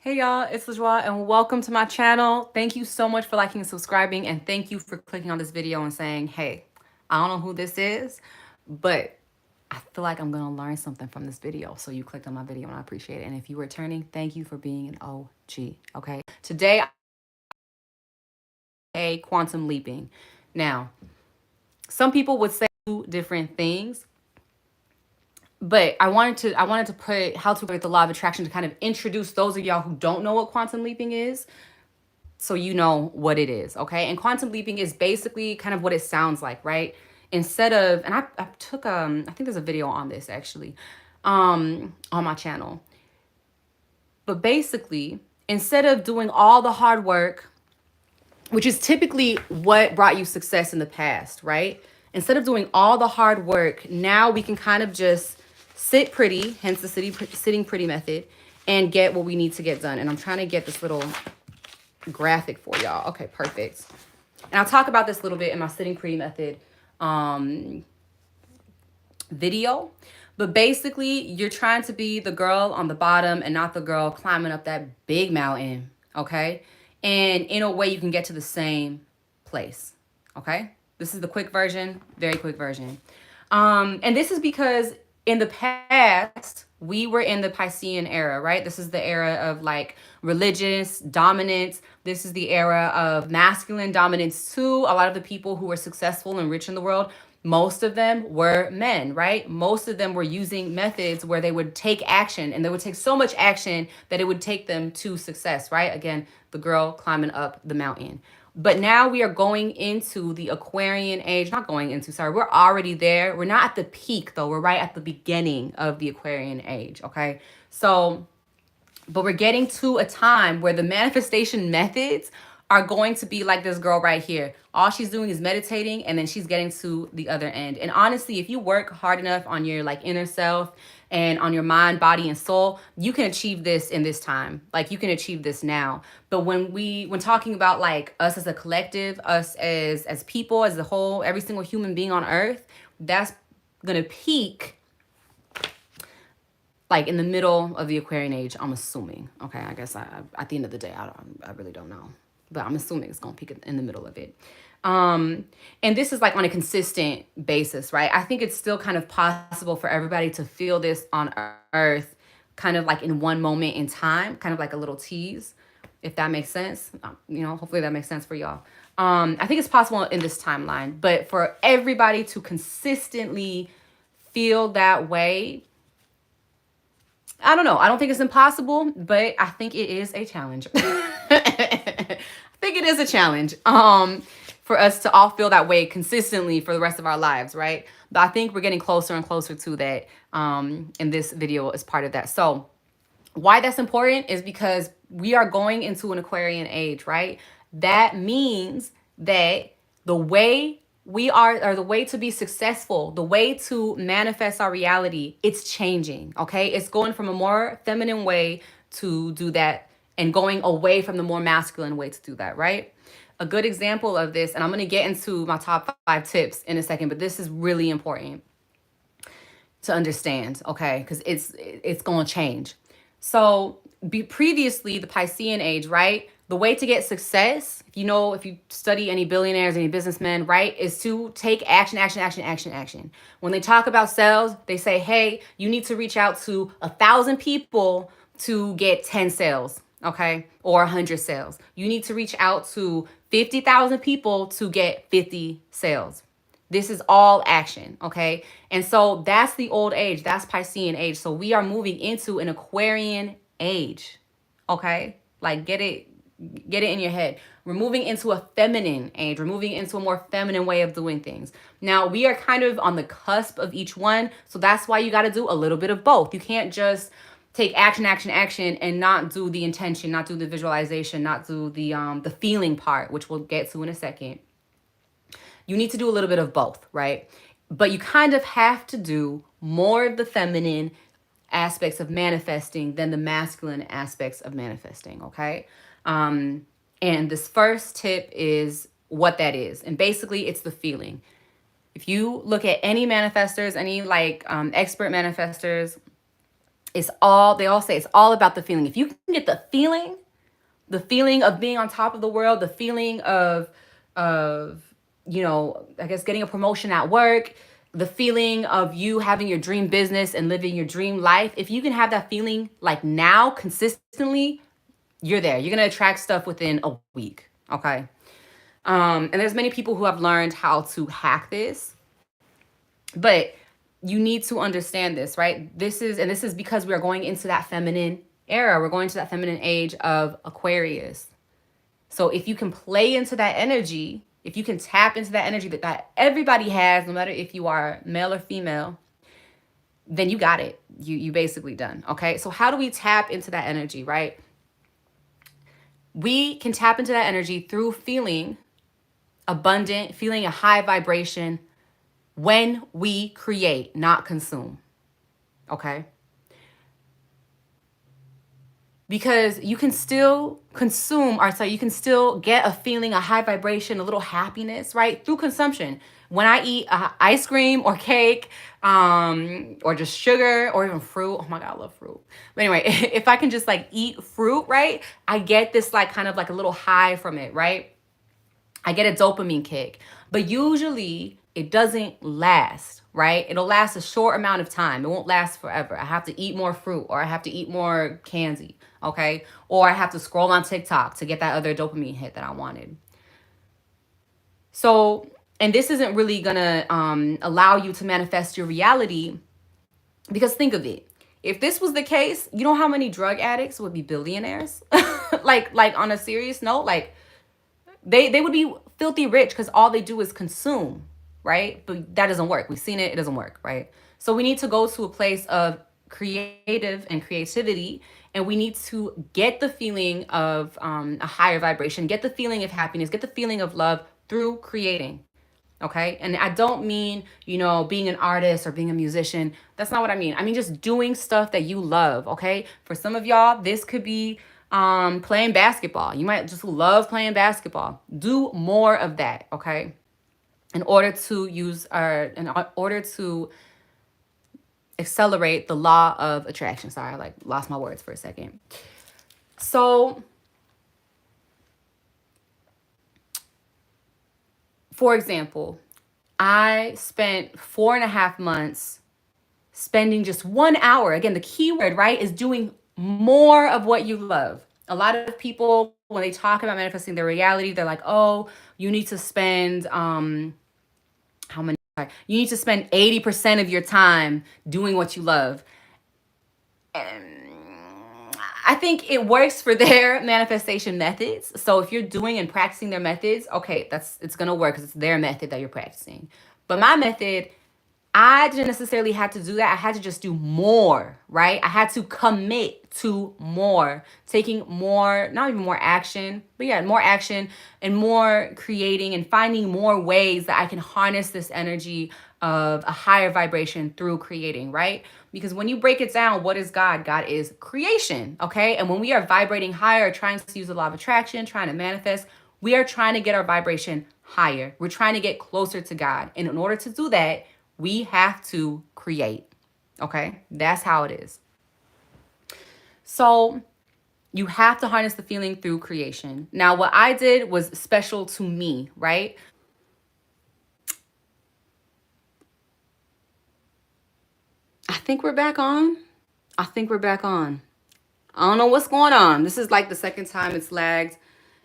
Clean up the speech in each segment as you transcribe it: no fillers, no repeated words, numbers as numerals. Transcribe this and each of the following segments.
Hey y'all, it's LaJoie and welcome to my channel. Thank you so much for liking and subscribing, and thank you for clicking on this video and saying, hey, I don't know who this is, but I feel like I'm gonna learn something from this video. So you clicked on my video and I appreciate it. And if you're returning, thank you for being an OG, okay? Today, a quantum leaping. Now, some people would say two different things, but I wanted to put how to break the law of attraction to kind of introduce those of y'all who don't know what quantum leaping is, so you know what it is, okay? And quantum leaping is basically kind of what it sounds like, right? Instead of, and I took I think there's a video on this actually, on my channel. But basically, instead of doing all the hard work, which is typically what brought you success in the past, right? Instead of doing all the hard work, now we can kind of just sit pretty, hence the sitting pretty method, and get what we need to get done. And I'm trying to get this little graphic for y'all. Okay, perfect. And I'll talk about this a little bit in my sitting pretty method video. But basically, you're trying to be the girl on the bottom and not the girl climbing up that big mountain, okay? And in a way, you can get to the same place, okay? This is the quick version, very quick version. And this is because in the past, we were in the Piscean era, right? This is the era of like religious dominance. This is the era of masculine dominance too. A lot of the people who were successful and rich in the world, most of them were men, right? Most of them were using methods where they would take action, and they would take so much action that it would take them to success, right? Again, the girl climbing up the mountain. But now we are going into the Aquarian age, not going into, sorry, we're already there. We're not at the peak though. We're right at the beginning of the Aquarian age, okay? So, but we're getting to a time where the manifestation methods are going to be like this girl right here. All she's doing is meditating, and then she's getting to the other end. And honestly, if you work hard enough on your like inner self and on your mind, body, and soul, you can achieve this in this time. Like you can achieve this now. But when talking about like us as a collective, us as people, as a whole, every single human being on earth, that's gonna peak like in the middle of the Aquarian age, I'm assuming. Okay, I guess at the end of the day, I really don't know, but I'm assuming it's gonna peak in the middle of it. And this is like on a consistent basis, right? I think it's still kind of possible for everybody to feel this on Earth, kind of like in one moment in time, kind of like a little tease, if that makes sense. Hopefully that makes sense for y'all. I think it's possible in this timeline, but for everybody to consistently feel that way, I don't know. I don't think it's impossible, but I think it is a challenge. I think it is a challenge for us to all feel that way consistently for the rest of our lives, right? But I think we're getting closer and closer to that, and this video is part of that. So why that's important is because we are going into an Aquarian age, right? That means that the way we are, or the way to be successful, the way to manifest our reality, it's changing, okay? It's going from a more feminine way to do that and going away from the more masculine way to do that, right? A good example of this, and I'm going to get into my top 5 tips in a second, but this is really important to understand, okay? Because it's going to change. So previously, the Piscean age, right? The way to get success, if you study any billionaires, any businessmen, right, is to take action, action, action, action, action. When they talk about sales, they say, hey, you need to reach out to 1,000 people to get 10 sales, okay? Or 100 sales. You need to reach out to 50,000 people to get 50 sales. This is all action, okay? And so that's the old age. That's Piscean age. So we are moving into an Aquarian age, okay? Like get it in your head. We're moving into a feminine age. We're moving into a more feminine way of doing things. Now, we are kind of on the cusp of each one. So that's why you got to do a little bit of both. You can't just take action, action, action, and not do the intention, not do the visualization, not do the feeling part, which we'll get to in a second. You need to do a little bit of both, right? But you kind of have to do more of the feminine aspects of manifesting than the masculine aspects of manifesting, okay? And this first tip is what that is. And basically, it's the feeling. If you look at any manifestors, any like expert manifestors, they all say it's all about the feeling. If you can get the feeling of being on top of the world, the feeling of I guess getting a promotion at work, the feeling of you having your dream business and living your dream life, if you can have that feeling like now consistently, you're there. You're going to attract stuff within a week, okay? And there's many people who have learned how to hack this, but you need to understand this, right? This is because we are going into that feminine era. We're going to that feminine age of Aquarius. So if you can play into that energy, if you can tap into that energy that everybody has, no matter if you are male or female, then you got it. You basically done. Okay. So how do we tap into that energy, right? We can tap into that energy through feeling abundant, feeling a high vibration when we create, not consume. Okay. Because you can still consume, or sorry, you can still get a feeling, a high vibration, a little happiness, right, through consumption. When I eat ice cream or cake, or just sugar or even fruit, oh my god, I love fruit. But anyway, if I can just like eat fruit, right, I get this like kind of like a little high from it, right? I get a dopamine kick, but usually it doesn't last, right? It'll last a short amount of time. It won't last forever. I have to eat more fruit, or I have to eat more candy, okay? Or I have to scroll on TikTok to get that other dopamine hit that I wanted. So, and this isn't really gonna allow you to manifest your reality, because think of it. If this was the case, you know how many drug addicts would be billionaires? like on a serious note, like they would be filthy rich because all they do is consume, right? But that doesn't work. We've seen it. It doesn't work, right? So we need to go to a place of creative and creativity, and we need to get the feeling of a higher vibration, get the feeling of happiness, get the feeling of love through creating. Okay. And I don't mean, being an artist or being a musician. That's not what I mean. I mean, just doing stuff that you love. Okay. For some of y'all, this could be playing basketball. You might just love playing basketball. Do more of that. Okay. In order to accelerate the law of attraction. Sorry, I lost my words for a second. So, for example, I spent 4.5 months spending just 1 hour. Again, the key word, right, is doing more of what you love. A lot of people, when they talk about manifesting their reality, they're like, oh, you need to spend, how many? You need to spend 80% of your time doing what you love. And I think it works for their manifestation methods. So if you're doing and practicing their methods, okay, it's gonna work because it's their method that you're practicing. But my method, I didn't necessarily have to do that. I had to just do more, right? I had to commit to more, taking more, not even more action, but yeah, more action and more creating and finding more ways that I can harness this energy of a higher vibration through creating, right? Because when you break it down, what is God? God is creation, okay? And when we are vibrating higher, trying to use the law of attraction, trying to manifest, we are trying to get our vibration higher. We're trying to get closer to God. And in order to do that, we have to create. Okay? That's how it is. So you have to harness the feeling through creation. Now, what I did was special to me, right? I think we're back on. I think we're back on. I don't know what's going on. This is like the second time it's lagged.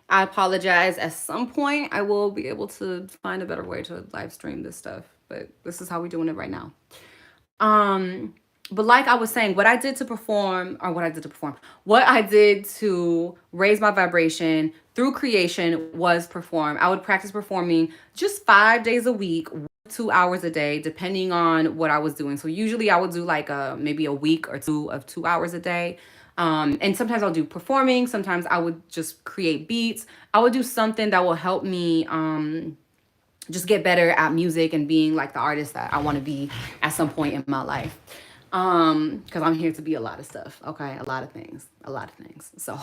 I apologize. At some point, I will be able to find a better way to live stream this stuff, but this is how we're doing it right now. But like I was saying, what I did to raise my vibration through creation was perform. I would practice performing just 5 days a week, 2 hours a day, depending on what I was doing. So usually I would do like maybe a week or two of 2 hours a day. And sometimes I'll do performing. Sometimes I would just create beats. I would do something that will help me just get better at music and being like the artist that I want to be at some point in my life. Because I'm here to be a lot of stuff. Okay, a lot of things. So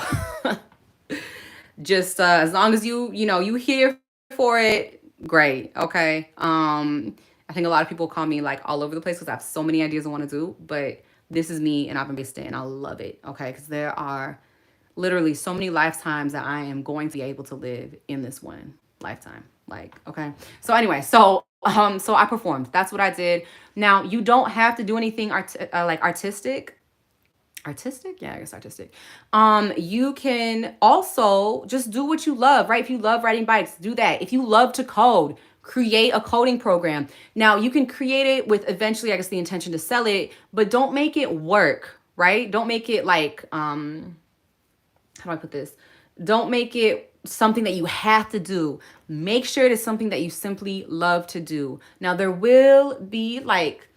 just as long as you here for it, great. Okay. I think a lot of people call me like all over the place because I have so many ideas I want to do, but This is me, and I've embraced it, and I love it. Okay, because there are literally so many lifetimes that I am going to be able to live in this one lifetime. Like, okay. So anyway, so I performed. That's what I did. Now you don't have to do anything like artistic, yeah, I guess artistic. You can also just do what you love, right? If you love riding bikes, do that. If you love to code, create a coding program. Now you can create it with eventually, I guess, the intention to sell it, but don't make it work, right? Don't make it like how do I put this? Don't make it something that you have to do. Make sure it is something that you simply love to do. Now there will be like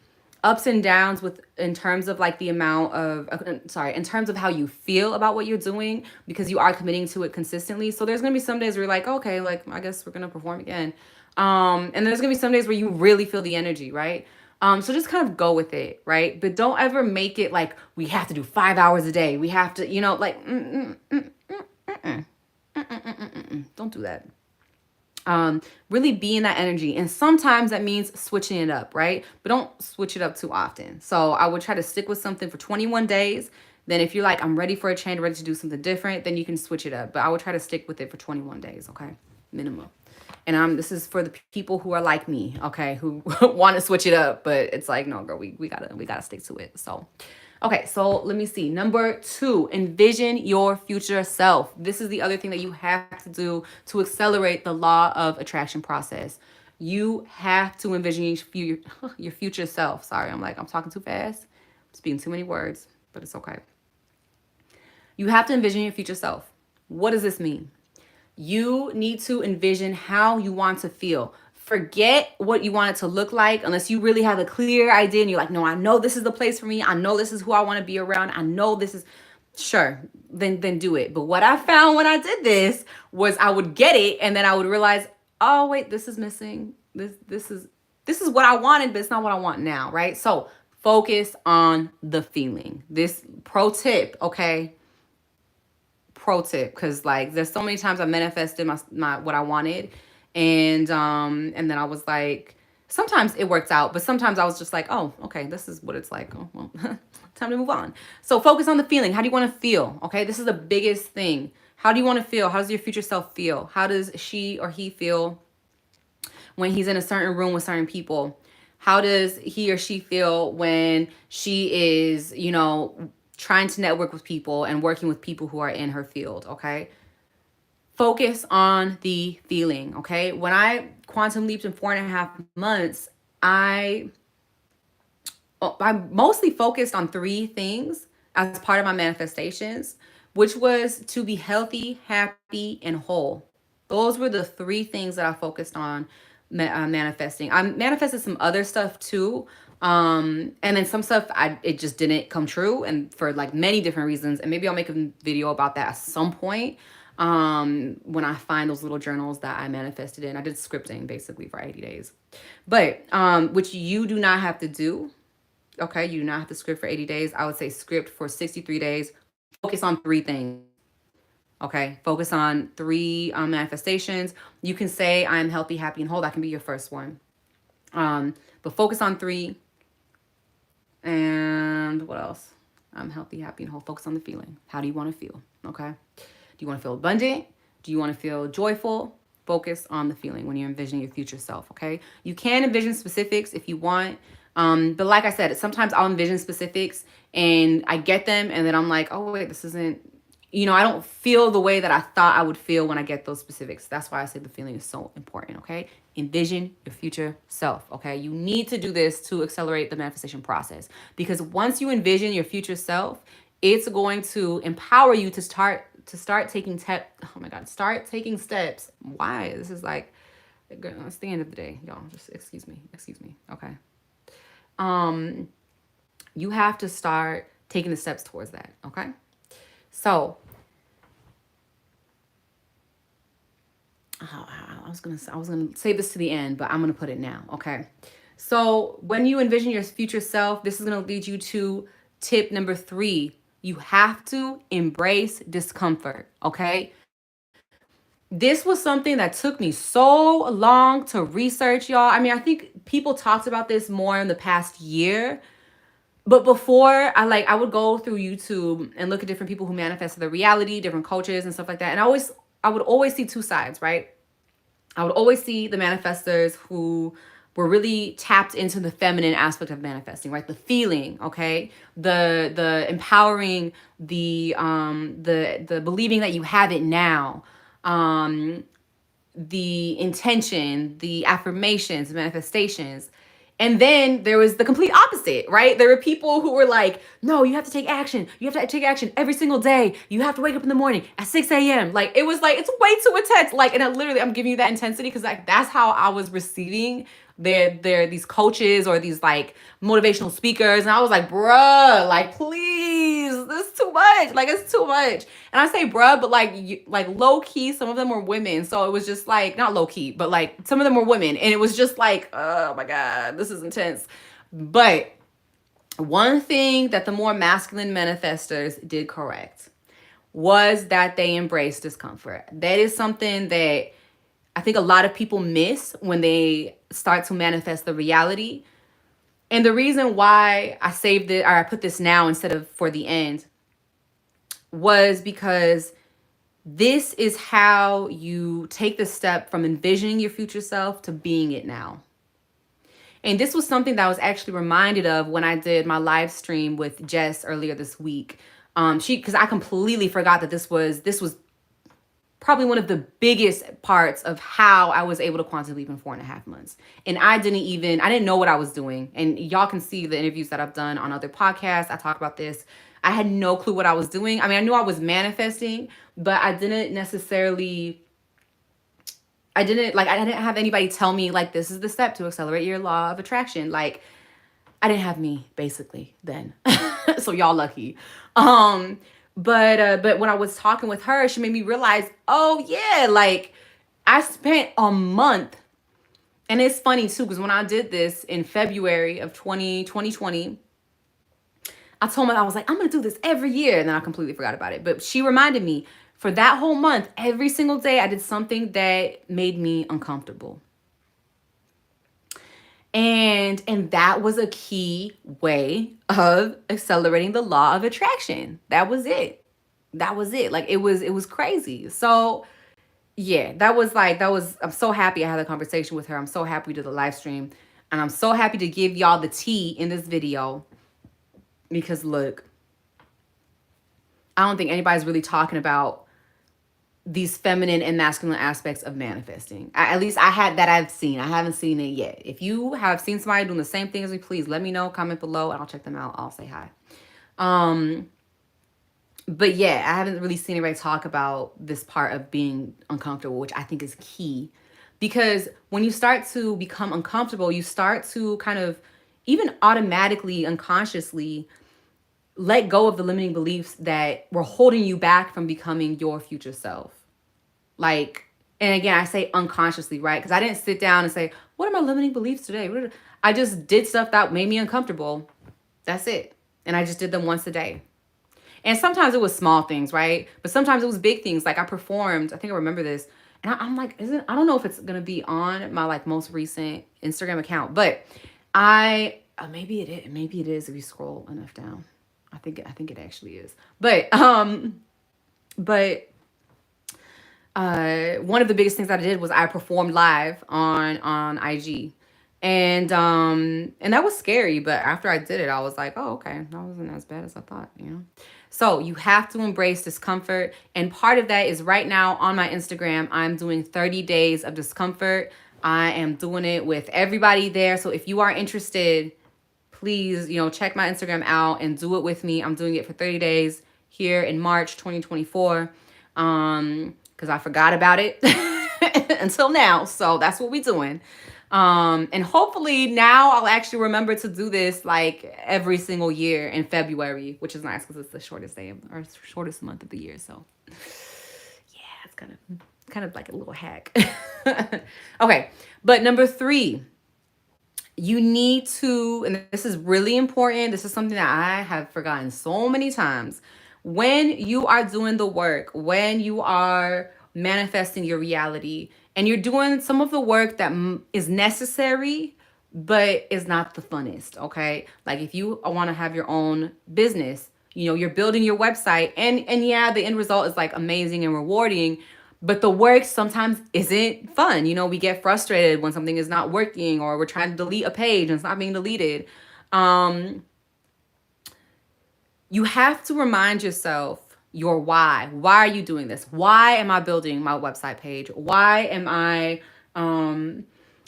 ups and downs with in terms of like the amount of in terms of how you feel about what you're doing, because you are committing to it consistently. So there's gonna be some days where you're like, okay, like I guess we're gonna perform again. And there's gonna be some days where you really feel the energy, right? So just kind of go with it, right? But don't ever make it like we have to do 5 hours a day. We have to, like don't do that. Really be in that energy. And sometimes that means switching it up, right? But don't switch it up too often. So I would try to stick with something for 21 days. Then if you're like, I'm ready for a change, ready to do something different, then you can switch it up. But I would try to stick with it for 21 days, okay? Minimum. And this is for the people who are like me, okay, who want to switch it up, but it's like, no, girl, we gotta stick to it. So okay, so let me see. Number 2, envision your future self. This is the other thing that you have to do to accelerate the law of attraction process. You have to envision your future self. Sorry, I'm talking too fast. I'm speaking too many words, but it's okay. You have to envision your future self. What does this mean? You need to envision how you want to feel. Forget what you want it to look like unless you really have a clear idea and you're like, no, I know this is the place for me. I know this is who I want to be around. I know this is sure. Then do it. But what I found when I did this was I would get it and then I would realize, oh wait, this is missing. This is what I wanted, but it's not what I want now, right? So focus on the feeling. This pro tip, okay? Pro tip, because like there's so many times I manifested my what I wanted, and then I was like, sometimes it worked out, but sometimes I was just like, oh, okay, this is what it's like. Oh well, time to move on. So focus on the feeling. How do you want to feel? Okay, this is the biggest thing. How do you want to feel? How does your future self feel? How does she or he feel when he's in a certain room with certain people? How does he or she feel when she is, trying to network with people and working with people who are in her field, okay? Focus on the feeling, okay? When I quantum leaped in 4.5 months, I mostly focused on 3 things as part of my manifestations, which was to be healthy, happy, and whole. Those were the 3 things that I focused on manifesting. I manifested some other stuff too. And then some stuff it just didn't come true, and for like many different reasons. And maybe I'll make a video about that at some point. When I find those little journals that I manifested in. I did scripting basically for 80 days. But which you do not have to do. Okay, you do not have to script for 80 days. I would say script for 63 days. Focus on 3 things. Okay, focus on 3 manifestations. You can say I'm healthy, happy, and whole. That can be your first one. But focus on 3. And what else? I'm healthy, happy, and whole. Focus on the feeling. How do you want to feel? Okay. Do you want to feel abundant? Do you want to feel joyful? Focus on the feeling when you're envisioning your future self. Okay. You can envision specifics if you want. But like I said, sometimes I'll envision specifics and I get them and then I'm like, oh wait, this isn't, I don't feel the way that I thought I would feel when I get those specifics. That's why I say the feeling is so important, okay? Envision your future self, okay? You need to do this to accelerate the manifestation process, because once you envision your future self, it's going to empower you to start taking start taking steps. Why? This is like, it's the end of the day, y'all. Just excuse me, okay? You have to start taking the steps towards that, okay? So, I was gonna say this to the end, but I'm gonna put it now. Okay. So when you envision your future self, this is gonna lead you to tip number 3. You have to embrace discomfort. Okay. This was something that took me so long to research, y'all. I mean, I think people talked about this more in the past year, But before I would go through YouTube and look at different people who manifested the reality, different coaches and stuff like that. And I would always see two sides, right? I would always see the manifestors who were really tapped into the feminine aspect of manifesting, right? The feeling, okay? The empowering, the believing that you have it now. The intention, the affirmations, manifestations. And then there was the complete opposite, right? There were people who were like, no, you have to take action. You have to take action every single day. You have to wake up in the morning at 6 a.m. Like, it was like, it's way too intense. Like, and I'm giving you that intensity because like that's how I was receiving these coaches or these like motivational speakers. And I was like, bruh, like, please, this is too much. Like, it's too much. And I say bruh, but like low key, some of them were women. So it was just like, not low key, but like some of them were women. And it was just like, oh my God, this is intense. But one thing that the more masculine manifestors did correct was that they embraced discomfort. That is something that I think a lot of people miss when they start to manifest the reality. And the reason why I saved it, or I put this now instead of for the end, was because this is how you take the step from envisioning your future self to being it now. And this was something that I was actually reminded of when I did my live stream with Jess earlier this week. Because I completely forgot that this was probably one of the biggest parts of how I was able to quantum leap in 4.5 months. And I didn't know what I was doing. And y'all can see the interviews that I've done on other podcasts. I talk about this. I had no clue what I was doing. I mean, I knew I was manifesting, but I didn't have anybody tell me like, this is the step to accelerate your law of attraction. Like, I didn't have me basically then. So y'all lucky. But when I was talking with her, she made me realize, oh yeah, like I spent a month. And it's funny too, because when I did this in February of 2020, I told her, I was like, I'm going to do this every year. And then I completely forgot about it. But she reminded me for that whole month, every single day, I did something that made me uncomfortable. And that was a key way of accelerating the law of attraction. That was it. Like it was crazy. So yeah, I'm so happy I had a conversation with her. I'm so happy we did the live stream. And I'm so happy to give y'all the tea in this video. Because look, I don't think anybody's really talking about these feminine and masculine aspects of manifesting. At least I've seen. I haven't seen it yet. If you have seen somebody doing the same thing as me, please let me know, comment below, and I'll check them out. I'll say hi. But yeah, I haven't really seen anybody talk about this part of being uncomfortable, which I think is key. Because when you start to become uncomfortable, you start to kind of even automatically, unconsciously let go of the limiting beliefs that were holding you back from becoming your future self. Like, and again, I say unconsciously, right? Because I didn't sit down and say, what are my limiting beliefs today? I just did stuff that made me uncomfortable. That's it. And I just did them once a day. And sometimes it was small things, right? But sometimes it was big things. Like I performed, I think I remember this. And I'm like, I don't know if it's going to be on my like most recent Instagram account, but maybe it is if you scroll enough down. I think it actually is. But one of the biggest things that I did was I performed live on IG. And that was scary, but after I did it, I was like, oh, okay, that wasn't as bad as I thought, you know? So you have to embrace discomfort. And part of that is right now on my Instagram, I'm doing 30 days of discomfort. I am doing it with everybody there. So if you are interested, please, check my Instagram out and do it with me. I'm doing it for 30 days here in March 2024. Because I forgot about it until now. So that's what we're doing. And hopefully now I'll actually remember to do this like every single year in February, which is nice because it's the shortest shortest month of the year. So yeah, it's kind of like a little hack. Okay. But number 3, you need to, and this is really important. This is something that I have forgotten so many times. When you are doing the work, when you are manifesting your reality, and you're doing some of the work that is necessary, but it's not the funnest, okay? Like if you want to have your own business, you know, you're building your website and yeah, the end result is like amazing and rewarding, but the work sometimes isn't fun. You know, we get frustrated when something is not working or we're trying to delete a page and it's not being deleted. Um you have to remind yourself your why. Why are you doing this? Why am I building my website page? Why am I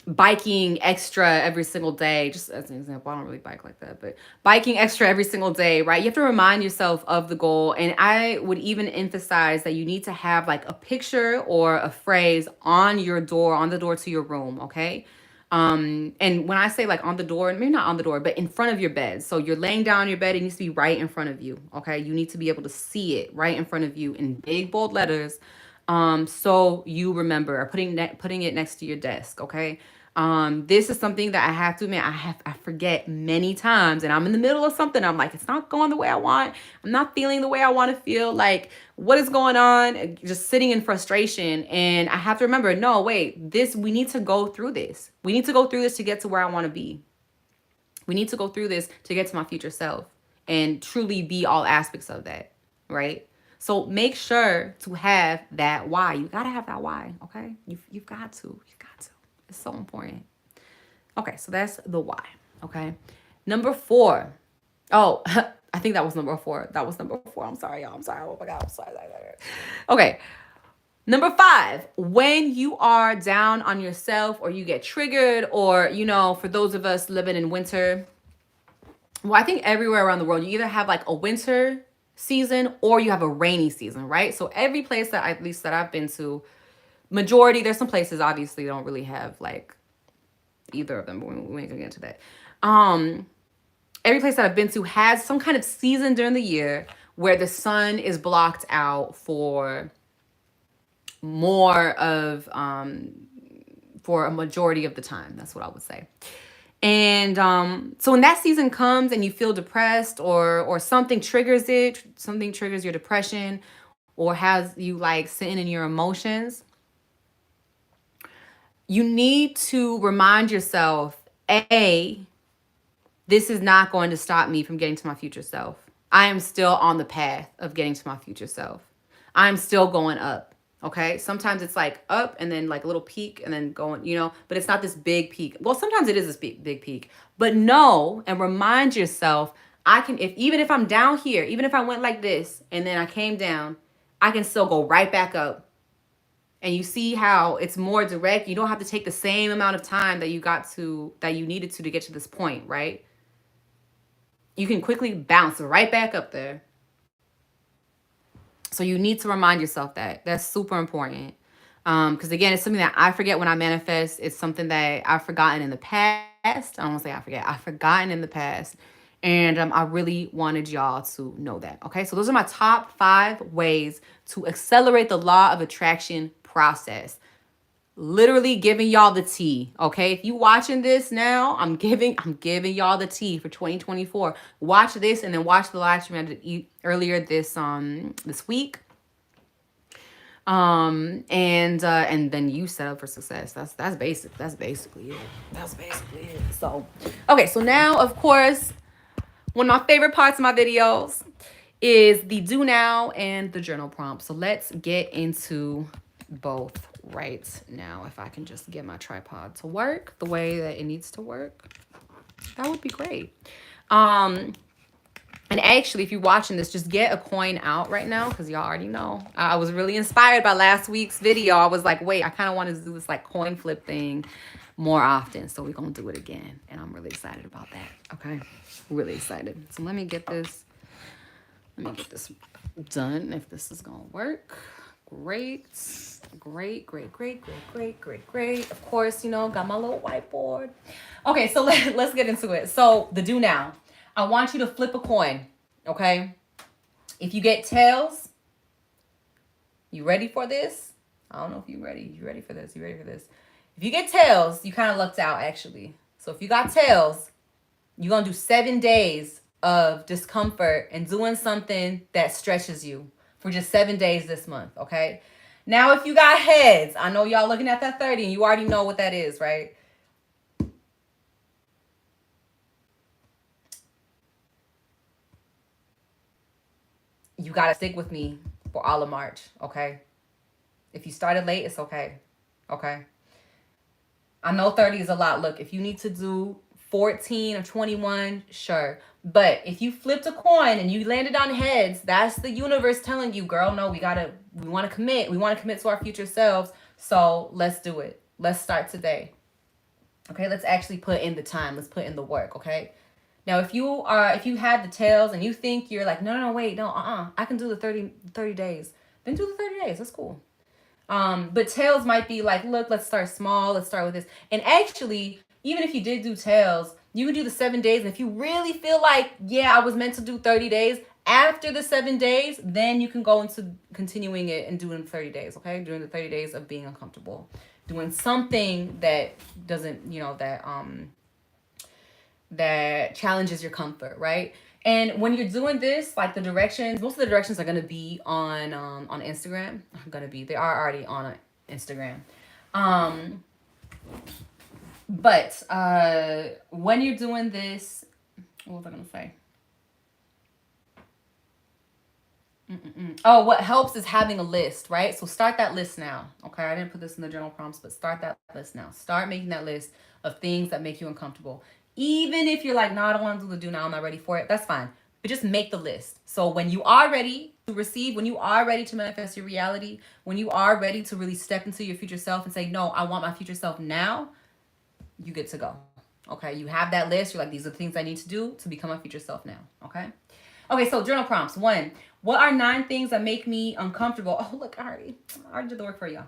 biking extra every single day? Just as an example, I don't really bike like that, but biking extra every single day, right? You have to remind yourself of the goal. And I would even emphasize that you need to have like a picture or a phrase on your door, on the door to your room, okay? And when I say like on the door, maybe not on the door, but in front of your bed. So you're laying down on your bed, it needs to be right in front of you. Okay. You need to be able to see it right in front of you in big bold letters. So you remember, or putting it next to your desk. Okay. This is something that I have to admit, I forget many times, and I'm in the middle of something. I'm like, it's not going the way I want. I'm not feeling the way I want to feel. Like, what is going on? Just sitting in frustration. And I have to remember, no, wait, we need to go through this. We need to go through this to get to where I want to be. We need to go through this to get to my future self and truly be all aspects of that, right? So make sure to have that why. You gotta have that why, okay? You've got to. You've got to. It's so important. Okay, so that's the why, okay? Number 4. Oh, I think that was number 4. That was number 4. I'm sorry, y'all. I'm sorry. Oh my God, I'm sorry. Okay. Number 5, when you are down on yourself or you get triggered, or, you know, for those of us living in winter, well, I think everywhere around the world, you either have like a winter season or you have a rainy season, right? So every place that at least that I've been to, majority, there's some places obviously don't really have like either of them, but we ain't gonna get into that. Every place that I've been to has some kind of season during the year where the sun is blocked out for more of for a majority of the time. That's what I would say. And so when that season comes and you feel depressed, or something triggers it, something triggers your depression or has you like sitting in your emotions, you need to remind yourself, this is not going to stop me from getting to my future self. I am still on the path of getting to my future self. I'm still going up. Okay. Sometimes it's like up and then like a little peak and then going, you know, but it's not this big peak. Well, sometimes it is this big peak, but know and remind yourself, I can, even if I'm down here, even if I went like this and then I came down, I can still go right back up. And you see how it's more direct. You don't have to take the same amount of time that you needed to get to this point, right? You can quickly bounce right back up there. So you need to remind yourself that. That's super important. Because again, it's something that I forget when I manifest. It's something that I've forgotten in the past. I don't want to say I forget. I've forgotten in the past. And I really wanted y'all to know that. Okay, so those are my top 5 ways to accelerate the law of attraction process. Literally giving y'all the tea. Okay, if you watching this now, I'm giving y'all the tea for 2024. Watch this and then watch the live stream I did earlier this week. And then you set up for success. That's basically it. So okay, so now of course, one of my favorite parts of my videos is the do now and the journal prompt. So let's get into both right now. If I can just get my tripod to work the way that it needs to work, that would be great. And actually, if you're watching this, just get a coin out right now, because y'all already know. I was really inspired by last week's video. I was like, wait, I kind of wanted to do this like coin flip thing more often. So we're going to do it again. And I'm really excited about that. Okay. Really excited. So let me get this done if this is going to work. Great. Of course, you know, got my little whiteboard. Okay, so let's get into it. So the do now. I want you to flip a coin, okay? If you get tails, you ready for this? I don't know if you're ready. You ready for this? If you get tails, you kind of lucked out, actually. So if you got tails, you're going to do 7 days of discomfort and doing something that stretches you for just 7 days this month, okay? Now, if you got heads, I know y'all looking at that 30 and you already know what that is, right? you got to stick with me for all of March, okay? If you started late, it's okay, okay? I know 30 is a lot. Look, if you need to do 14 or 21, sure. But if you flipped a coin and you landed on heads, that's the universe telling you, girl, no, we want to commit. We want to commit to our future selves. So let's do it. Let's start today. Okay, let's actually put in the time. Let's put in the work, okay? Now, if you had the tails and you think you're like, no, wait, no, I can do the 30 days. Then do the 30 days. That's cool. But tails might be like, look, let's start small. Let's start with this. And actually, even if you did do tails, you can do the 7 days. And if you really feel like, yeah, I was meant to do 30 days, after the 7 days, then you can go into continuing it and doing 30 days, okay? Doing the 30 days of being uncomfortable. Doing something that doesn't, that challenges your comfort, right? And when you're doing this, like the directions, most of the directions are gonna be on Instagram. They are already on Instagram. But when you're doing this, what was I gonna say? Oh, what helps is having a list, right? So start that list now. Okay, I didn't put this in the journal prompts, but start that list now. Start making that list of things that make you uncomfortable. Even if you're like, no, I don't want to do the do now, I'm not ready for it. That's fine. But just make the list. So when you are ready to receive, when you are ready to manifest your reality, when you are ready to really step into your future self and say, no, I want my future self now, you get to go. Okay, you have that list. You're like, these are the things I need to do to become my future self now. Okay. Okay, so journal prompts. 1, what are 9 things that make me uncomfortable? Oh, look, I already did the work for y'all.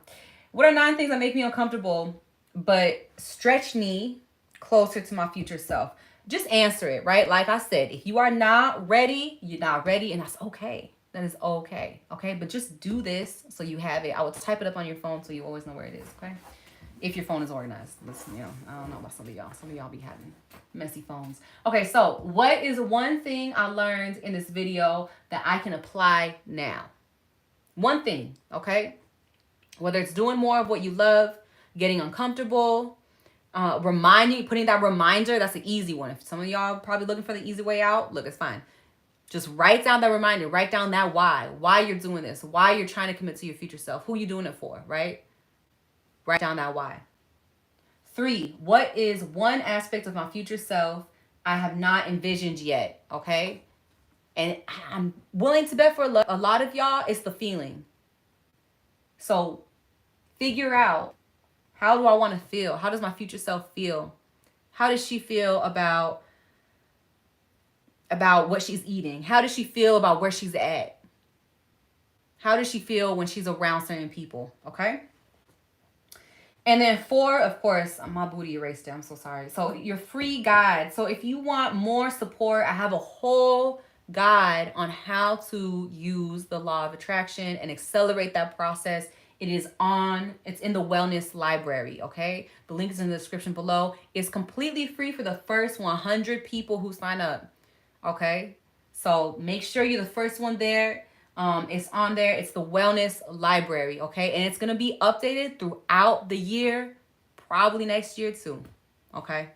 What are 9 things that make me uncomfortable but stretch me closer to my future self? Just answer it, right? Like I said, if you are not ready, you're not ready, and that's okay. That is okay, okay? But just do this so you have it. I would type it up on your phone so you always know where it is, okay? If your phone is organized. Listen, I don't know about some of y'all. Some of y'all be having messy phones. Okay, so what is one thing I learned in this video that I can apply now? One thing, okay? Whether it's doing more of what you love, getting uncomfortable, putting that reminder, that's an easy one. If some of y'all are probably looking for the easy way out, look, it's fine. Just write down that reminder. Write down that why you're doing this, why you're trying to commit to your future self, who you're doing it for, right? Write down that why. 3, what is one aspect of my future self I have not envisioned yet, okay? And I'm willing to bet for a lot of y'all, it's the feeling. So figure out, how do I want to feel? How does my future self feel? How does she feel about what she's eating? How does she feel about where she's at? How does she feel when she's around certain people, okay? And then 4, of course, my booty erased it. I'm so sorry. So your free guide. So if you want more support, I have a whole guide on how to use the law of attraction and accelerate that process. It's in the wellness library, okay? The link is in the description below. It's completely free for the first 100 people who sign up, okay? So make sure you're the first one there. It's on there. It's the wellness library, okay? And it's going to be updated throughout the year, probably next year too, okay?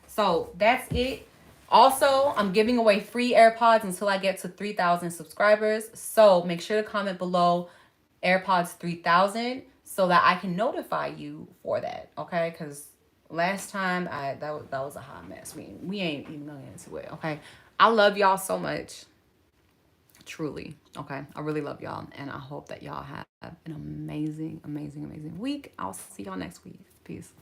So that's it. Also, I'm giving away free AirPods until I get to 3,000 subscribers. So make sure to comment below AirPods 3,000 so that I can notify you for that, okay? Because last time, that was a hot mess. We ain't even going into it, okay? I love y'all so much. Truly, okay? I really love y'all, and I hope that y'all have an amazing, amazing, amazing week. I'll see y'all next week. Peace.